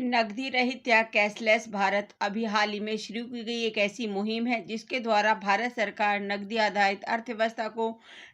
नकदी रहित या कैशलेस भारत अभी हाल ही में शुरू की गई एक ऐसी मुहिम है जिसके द्वारा भारत सरकार नकदी आधारित अर्थव्यवस्था को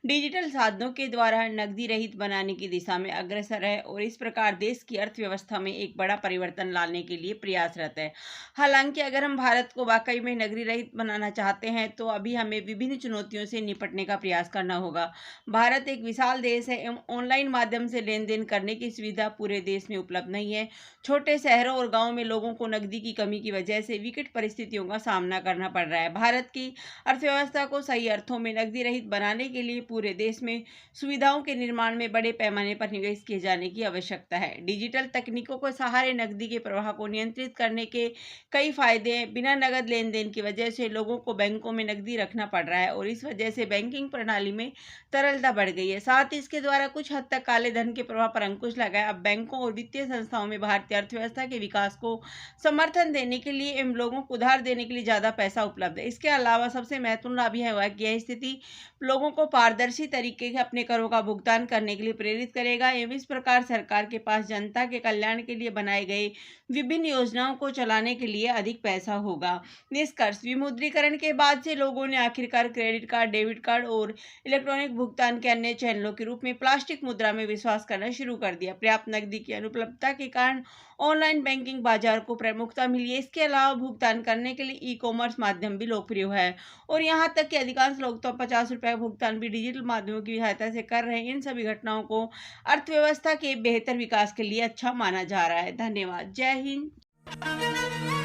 डिजिटल साधनों के द्वारा नकदी रहित बनाने की दिशा में अग्रसर है और इस प्रकार देश की अर्थव्यवस्था में एक बड़ा परिवर्तन लाने के लिए प्रयासरत है। हालांकि अगर हम भारत को वाकई में नकदी रहित बनाना चाहते हैं तो अभी हमें विभिन्न चुनौतियों से निपटने का प्रयास करना होगा। भारत एक विशाल देश है एवं ऑनलाइन माध्यम से लेन देन करने की सुविधा पूरे देश में उपलब्ध नहीं है। छोटे शहरों और गांवों में लोगों को नकदी की कमी की वजह से विकट परिस्थितियों का सामना करना पड़ रहा है। भारत की अर्थव्यवस्था को सही अर्थों में नकदी रहित बनाने के लिए पूरे देश में सुविधाओं के निर्माण में बड़े पैमाने पर निवेश किए जाने की आवश्यकता है। डिजिटल तकनीकों के सहारे नकदी के प्रवाह को नियंत्रित करने के कई फायदे हैं। बिना नगद लेन देन की वजह से लोगों को बैंकों में नकदी रखना पड़ रहा है और इस वजह से बैंकिंग प्रणाली में तरलता बढ़ गई है। साथ ही इसके द्वारा कुछ हद तक काले धन के प्रवाह पर अंकुश लगा है। अब बैंकों और वित्तीय संस्थाओं में भारतीय अर्थव्यवस्था के विकास को समर्थन देने के लिए एवं लोगों को उधार देने के लिए ज्यादा पैसा उपलब्ध है। इसके अलावा सबसे महत्वपूर्ण लाभ यह हुआ कि यह स्थिति लोगों को पारदर्शी तरीके से अपने करों का भुगतान करने के लिए प्रेरित करेगा एवं इस प्रकार सरकार के पास जनता के कल्याण के लिए बनाए गए विभिन्न योजनाओं को चलाने के लिए अधिक पैसा होगा। निष्कर्ष, विमुद्रीकरण के बाद से लोगों ने आखिरकार क्रेडिट कार्ड, डेबिट कार्ड और इलेक्ट्रॉनिक भुगतान के अन्य चैनलों के रूप में प्लास्टिक मुद्रा में विश्वास करना शुरू कर दिया। पर्याप्त नकदी की अनुपलब्धता के कारण ऑनलाइन बैंकिंग बाजार को प्रमुखता मिली है। इसके अलावा भुगतान करने के लिए ई कॉमर्स माध्यम भी लोकप्रिय है और यहाँ तक कि अधिकांश लोग तो 50 रुपये का भुगतान भी डिजिटल माध्यमों की सहायता से कर रहे हैं। इन सभी घटनाओं को अर्थव्यवस्था के बेहतर विकास के लिए अच्छा माना जा रहा है। धन्यवाद। जय हिंद।